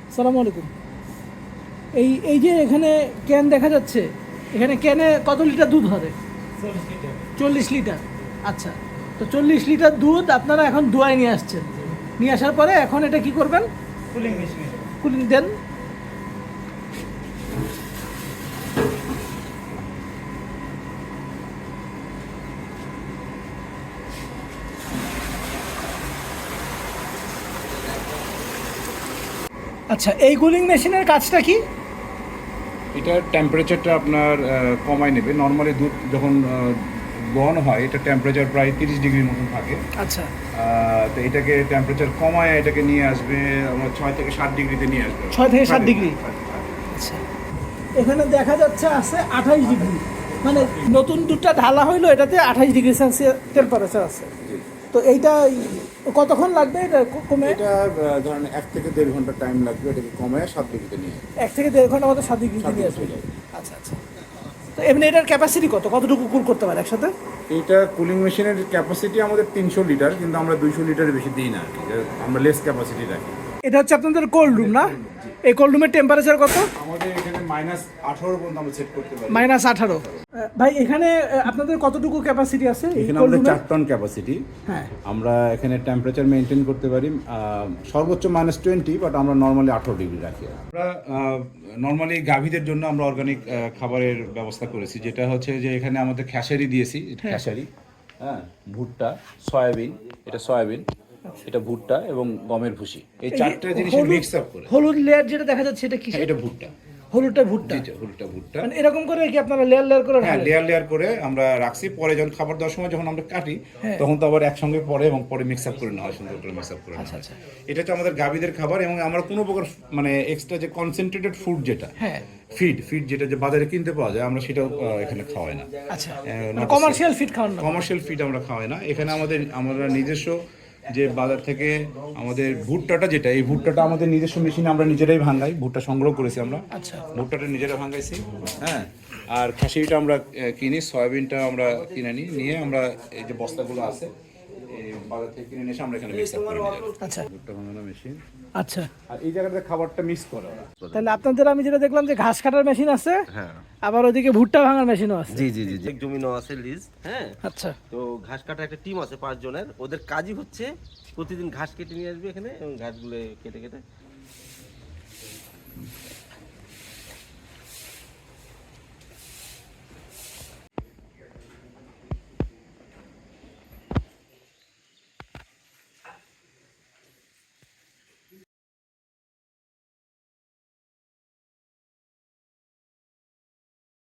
আসসালামু আলাইকুম। এই এই যে এখানে ক্যান দেখা যাচ্ছে, এখানে ক্যানে কত লিটার দুধ হবে? 40 লিটার। আচ্ছা, তো 40 লিটার দুধ আপনারা এখন দোয়ায় নিয়ে আসছেন। নিয়ে আসার পরে এখন এটা কি করবেন? কুলিং মেশিনে কুলিং দেন। আচ্ছা, এই কুলিং মেশিনের কাজটা কি? এটার টেম্পারেচারটা আপনার কমায় নেবে। নর্মালি দুধ যখন দহন হয় এটা টেম্পারেচার প্রায় 30 ডিগ্রির মতন থাকে। আচ্ছা, তো এটাকে টেম্পারেচার কমায় এটাকে নিয়ে আসবে আমরা 6 থেকে 7 ডিগ্রিতে নিয়ে আসবে। 6 থেকে 7 ডিগ্রি। আচ্ছা, এখানে দেখা যাচ্ছে আছে 28 ডিগ্রি, মানে নতুন দুধটা ঢালা হইলো, এটাতে 28 ডিগ্রি সেলসিয়াস টেম্পারেচার আছে। তো এইটা কতক্ষণ লাগবে এটা কমে? এটা ধরেন 1 থেকে 1.5 ঘন্টা টাইম লাগবে এটাকে কমায় 7 ডিগ্রিতে নিয়ে। 1 থেকে 1.5 ঘন্টা মতো 7 ডিগ্রি সাত নিয়ে ডিগ্রি আসবে। চলে যাবে। আচ্ছা আচ্ছা। তো এমনি এটার ক্যাপাসিটি কতটুকু কুল করতে পারে একসাথে? এইটা কুলিং মেশিনের ক্যাপাসিটি আমাদের 300 লিটার, কিন্তু আমরা 200 লিটারের বেশি দিই না আর কি। আমরা লেস ক্যাপাসিটি রাখি। এটা হচ্ছে আপনাদের কোল্ড রুম না? এই কোল্ড রুমের টেম্পারেচার কত? আমাদের এখানে -18 পর্যন্ত আমরা সেট করতে পারি। -18। ভাই এখানে আপনাদের কতটুকু ক্যাপাসিটি আছে এই এখানে কোল্ড আমাদের রুমে? 4 টন ক্যাপাসিটি। হ্যাঁ, আমরা এখানে টেম্পারেচার মেনটেন করতে পারি সর্বোচ্চ -20, বাট আমরা নর্মালি 18 ডিগ্রি রাখি। আমরা নর্মালি গাভীদের জন্য আমরা অর্গানিক খাবারের ব্যবস্থা করেছি, যেটা হচ্ছে যে এখানে আমাদের খেসারি দিয়েছি। খেসারি, হ্যাঁ, ভুট্টা, সয়াবিন, এটা সয়াবিন, এটা ভুট্টা এবং গমের ভুসি, এই চারটা জিনিসের মিক্স আপ করে। হলুদ লেয়ার যেটা দেখা যাচ্ছে এটা কি? হ্যাঁ, এটা ভুট্টা। হলুদটা ভুট্টা। হলুদটা ভুট্টা। মানে এরকম করে কি আপনারা লেয়ার লেয়ার করে হ্যাঁ, ঢালেন? লেয়ার লেয়ার করে আমরা রাখছি। পরে যখন খাবার দেওয়ার সময় যখন আমরা কাটি হ্যাঁ। তখন তো আবার একসঙ্গে পরে এবং পরে মিক্স আপ করে নেওয়া হয়, সুন্দর করে মিক্স আপ করে নেওয়া হয়। আচ্ছা। এটা হচ্ছে আমাদের গাভীদের খাবার, এবং আমরা কোনো প্রকার মানে এক্সট্রা যে কনসেন্ট্রেটেড ফুড যেটা হ্যাঁ। ফিড যেটা যে বাজারে কিনতে পাওয়া যায়, আমরা সেটাও এখানে খাওয়াই না। আচ্ছা, কমার্শিয়াল ফিড খাওয়ান না? কমার্শিয়াল ফিড আমরা খাওয়াই না। এখানে আমরা নিজস্ব যে বাজার থেকে আমাদের ভুট্টাটা যেটা, এই ভুট্টাটা আমাদের নিজস্ব মেশিনে আমরা নিজেরাই ভাঙাই। ভুট্টা সংগ্রহ করেছি আমরা। আচ্ছা। ভুট্টাটা নিজেরা ভাঙাইছি। হ্যাঁ, আর খেসারিটা আমরা কিনি, সয়াবিনটা আমরা কিনে নিয়ে আমরা এই যে বস্তাগুলো আছে এই বাজার থেকে কিনে নিয়ে এসে আমরা এখানে মিক্স আপ করে নিয়ে যাই। আচ্ছা ভুট্টা ভাঙানো মেশিন। আচ্ছা, আর এই জায়গাটাতে খাবারটা মিক্স করে ওরা। তাহলে আপনাদের আমি যেটা দেখলাম যে ঘাস কাটার মেশিন আছে, হ্যাঁ, আবার ওইদিকে ভুট্টা ভাঙার মেশিনও আছে। জি জি জি জি, জমি নেওয়া আছে লিজ। হ্যাঁ, আচ্ছা তো ঘাস কাটার একটা টিম আছে 5 জনের। ওদের কাজই হচ্ছে প্রতিদিন ঘাস কেটে নিয়ে আসবে এখানে এবং ঘাসগুলো কেটে কেটে